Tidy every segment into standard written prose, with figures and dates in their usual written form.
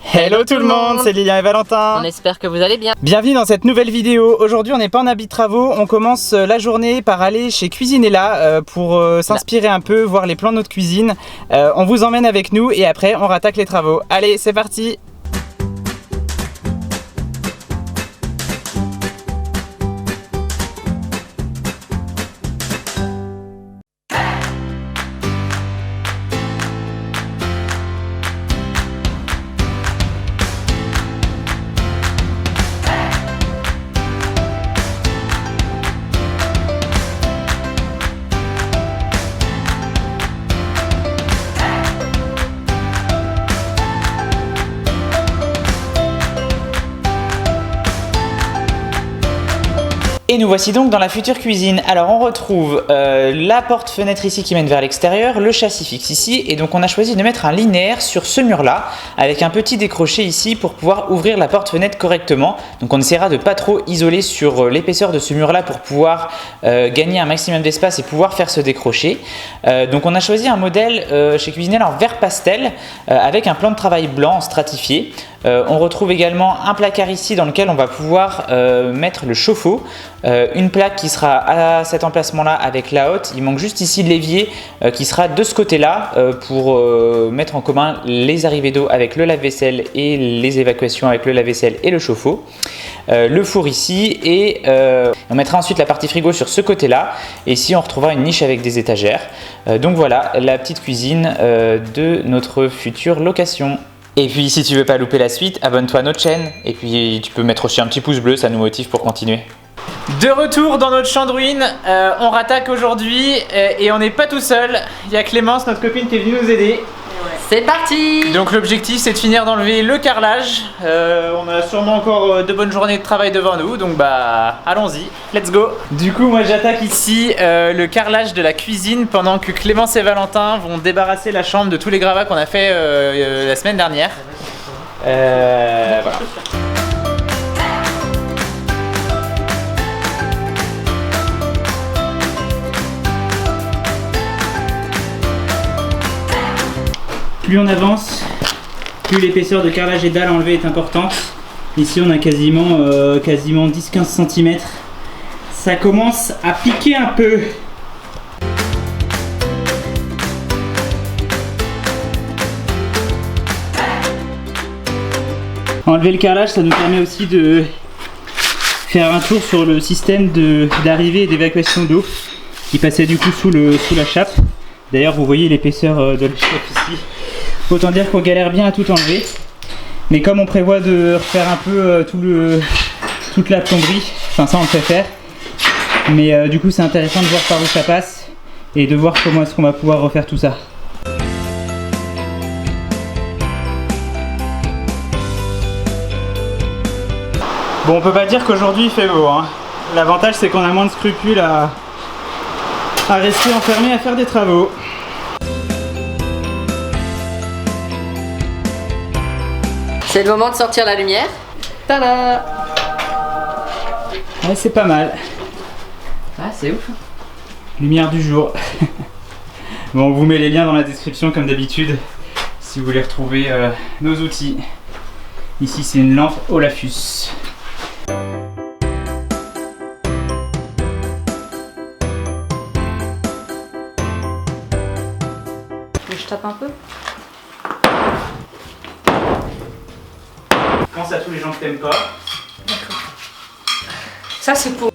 Hello tout le monde, c'est Lilian et Valentin. On espère que vous allez bien. Bienvenue dans cette nouvelle vidéo. Aujourd'hui on n'est pas en habit de travaux, on commence la journée par aller chez Cuisinella pour s'inspirer un peu, voir les plans de notre cuisine. On vous emmène avec nous et après on rattaque les travaux. Allez, c'est parti! Et nous voici donc dans la future cuisine. Alors on retrouve la porte-fenêtre ici qui mène vers l'extérieur, le châssis fixe ici, et donc on a choisi de mettre un linéaire sur ce mur-là, avec un petit décroché ici pour pouvoir ouvrir la porte-fenêtre correctement. Donc on essaiera de pas trop isoler sur l'épaisseur de ce mur-là pour pouvoir gagner un maximum d'espace et pouvoir faire ce décroché. Donc on a choisi un modèle chez Cuisinella en vert pastel, avec un plan de travail blanc stratifié. On retrouve également un placard ici dans lequel on va pouvoir mettre le chauffe-eau. Une plaque qui sera à cet emplacement-là avec la hotte. Il manque juste ici l'évier qui sera de ce côté-là pour mettre en commun les arrivées d'eau avec le lave-vaisselle et les évacuations avec le lave-vaisselle et le chauffe-eau. Le four ici et on mettra ensuite la partie frigo sur ce côté-là. Et ici on retrouvera une niche avec des étagères. Donc voilà la petite cuisine de notre future location. Et puis si tu veux pas louper la suite, abonne-toi à notre chaîne et puis tu peux mettre aussi un petit pouce bleu, ça nous motive pour continuer. De retour dans notre champ de ruines, on rattaque aujourd'hui et on n'est pas tout seul. Il y a Clémence, notre copine, qui est venue nous aider. C'est parti! Donc l'objectif c'est de finir d'enlever le carrelage. On a sûrement encore de bonnes journées de travail devant nous, donc bah allons-y, let's go! Du coup moi j'attaque ici le carrelage de la cuisine pendant que Clémence et Valentin vont débarrasser la chambre de tous les gravats qu'on a fait la semaine dernière. Voilà. Plus on avance, plus l'épaisseur de carrelage et dalle à enlever est importante. Ici on a quasiment 10-15 cm. Ça commence à piquer un peu. Enlever le carrelage, ça nous permet aussi de faire un tour sur le système d'arrivée et d'évacuation d'eau qui passait du coup sous la chape. D'ailleurs vous voyez l'épaisseur de la chape ici. Autant dire qu'on galère bien à tout enlever. Mais comme on prévoit de refaire un peu toute la plomberie, enfin ça on le fait faire. Mais du coup c'est intéressant de voir par où ça passe et de voir comment est-ce qu'on va pouvoir refaire tout ça. Bon, on peut pas dire qu'aujourd'hui il fait beau, hein. L'avantage c'est qu'on a moins de scrupules à rester enfermé à faire des travaux. C'est le moment de sortir la lumière. Tada! Ouais, c'est pas mal. Ah, c'est ouf. Lumière du jour. Bon, on vous met les liens dans la description comme d'habitude si vous voulez retrouver nos outils. Ici, c'est une lampe Olafus. Je tape un peu. Pense à tous les gens que t'aimes pas. D'accord. Ça c'est pour...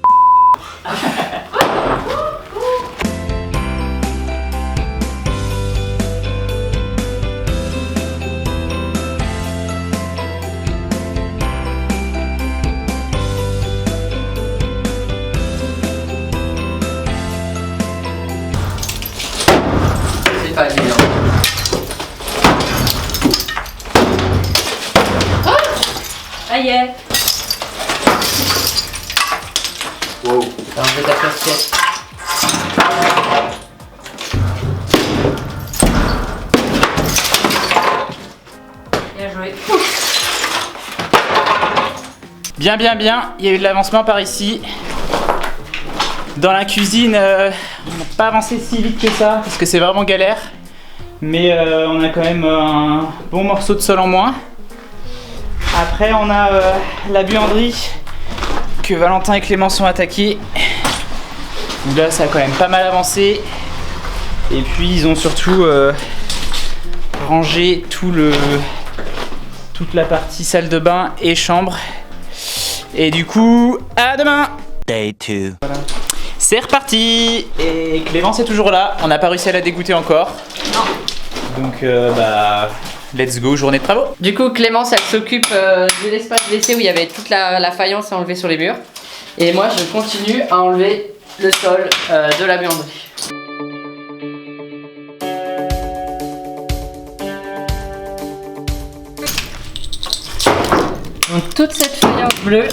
C'est pas évident. Aïe! Wow, t'as enlevé ta casquette. Bien joué. Bien, bien, bien. Il y a eu de l'avancement par ici. Dans la cuisine, on n'a pas avancé si vite que ça parce que c'est vraiment galère. Mais on a quand même un bon morceau de sol en moins. Après on a la buanderie que Valentin et Clémence ont attaqué. Là ça a quand même pas mal avancé. Et puis ils ont surtout rangé toute la partie salle de bain et chambre. Et du coup, à demain. Day 2. Voilà. C'est reparti. Et Clémence est toujours là. On n'a pas réussi à la dégoûter encore. Non. Donc let's go, journée de travaux. Du coup, Clémence, elle s'occupe de l'espace laissé où il y avait toute la faïence à enlever sur les murs. Et moi, je continue à enlever le sol de la buanderie. Donc toute cette faïence bleue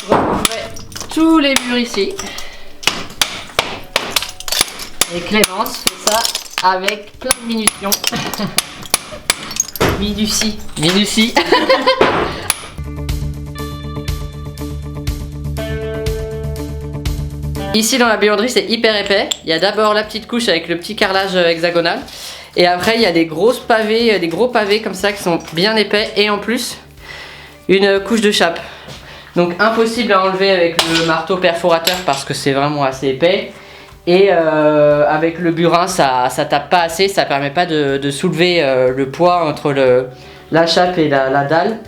recouvrait tous les murs ici. Et Clémence fait ça avec plein de munitions. Minutie. Minutie. Ici dans la buanderie c'est hyper épais. Il y a d'abord la petite couche avec le petit carrelage hexagonal. Et après il y a des gros pavés comme ça qui sont bien épais. Et en plus une couche de chape. Donc impossible à enlever avec le marteau perforateur parce que c'est vraiment assez épais. Et avec le burin ça tape pas assez, ça permet pas de soulever le poids entre la chape et la dalle.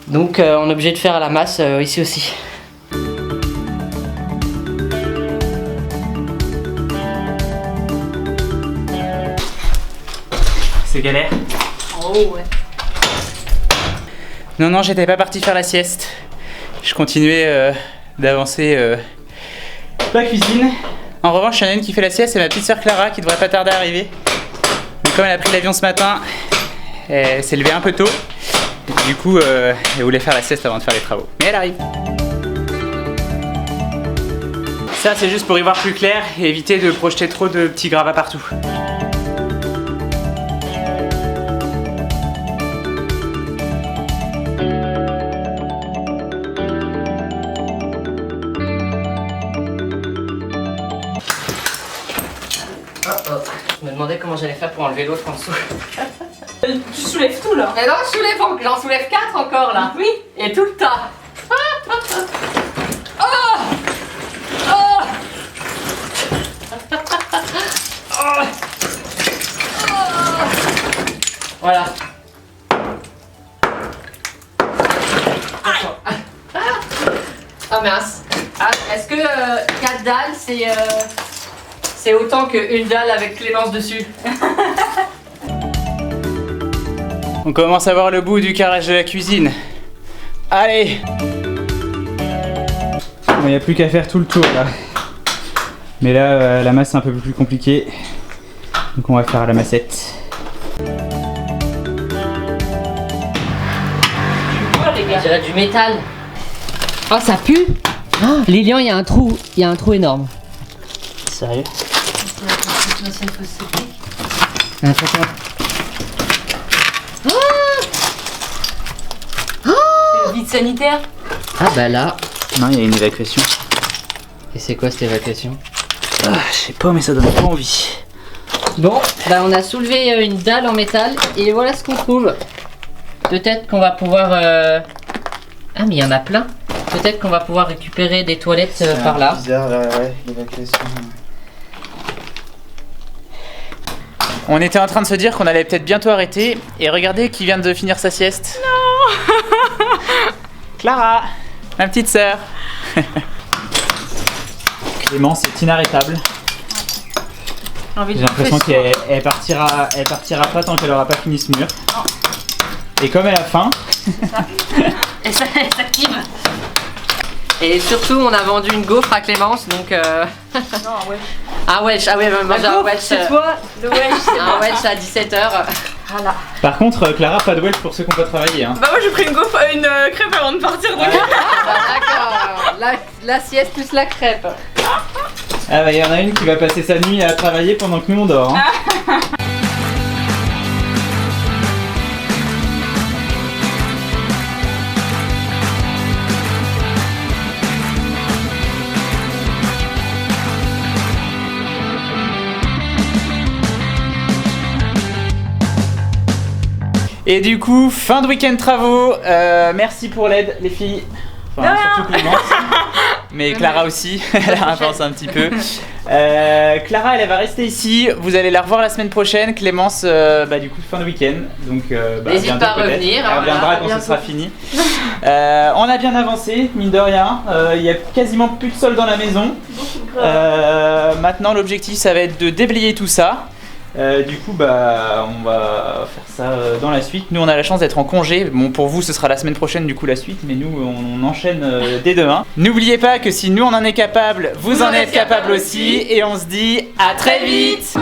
Donc on est obligé de faire à la masse ici aussi. C'est galère. Oh ouais. Non, j'étais pas parti faire la sieste. Je continuais d'avancer la cuisine. En revanche, il y en a une qui fait la sieste, c'est ma petite soeur Clara qui devrait pas tarder à arriver. Mais comme elle a pris l'avion ce matin, elle s'est levée un peu tôt. Du coup, elle voulait faire la sieste avant de faire les travaux. Mais elle arrive. Ça, c'est juste pour y voir plus clair et éviter de projeter trop de petits gravats partout. Je me demandais comment j'allais faire pour enlever l'autre en dessous. Tu soulèves tout là. Mais non, j'en soulève 4 encore là. Oui. Et tout le tas. Voilà. Ah mince. Ah, est-ce que 4 dalles c'est autant qu'une dalle avec Clémence dessus? On commence à voir le bout du carrelage de la cuisine. Allez! Il n'y a plus qu'à faire tout le tour là. Mais là, la masse est un peu plus compliquée. Donc on va faire à la massette. On dirait du métal. Oh, ça pue! Oh, Lilian, il y a un trou énorme. Sérieux? Attends. C'est le vide sanitaire. Ah bah là. Non, il y a une évacuation. Et c'est quoi cette évacuation? Ah, je sais pas, mais ça donne pas envie. Bon, bah on a soulevé une dalle en métal et voilà ce qu'on trouve. Peut-être qu'on va pouvoir... Ah mais il y en a plein. Peut-être qu'on va pouvoir récupérer des toilettes par là. Bizarre, ouais, l'évacuation. On était en train de se dire qu'on allait peut-être bientôt arrêter. Et regardez qui vient de finir sa sieste. Non. Clara, ma petite sœur. Clémence est inarrêtable. J'ai l'impression qu'elle partira pas tant qu'elle aura pas fini ce mur. Non. Et comme elle a faim. Et ça s'active. Et surtout on a vendu une gaufre à Clémence donc... Non, ouais. Ah ouais, manger un wedge. C'est toi, le wedge, c'est Un moi. wedge à 17h. Voilà. Par contre, Clara, pas de wedge pour ceux qui n'ont pas travaillé. Hein. Bah moi j'ai pris une gaufre, une crêpe avant de partir donc. D'accord, la sieste plus la crêpe. Ah bah il y en a une qui va passer sa nuit à travailler pendant que nous on dort. Hein. Et du coup, fin de week-end travaux. Merci pour l'aide, les filles. Enfin, surtout Clémence. Mais Clara aussi, elle avance un petit peu. Clara, elle va rester ici. Vous allez la revoir la semaine prochaine. Clémence, du coup, fin de week-end. Donc, n'hésite pas à revenir. Elle reviendra quand ce sera fini. On a bien avancé, mine de rien. Il y a quasiment plus de sol dans la maison. Maintenant, l'objectif, ça va être de déblayer tout ça. Du coup, on va faire ça dans la suite. Nous, on a la chance d'être en congé. Bon, pour vous, ce sera la semaine prochaine, du coup, la suite. Mais nous, on enchaîne dès demain. N'oubliez pas que si nous, on en est capable, vous en êtes capable aussi. Et on se dit à très vite.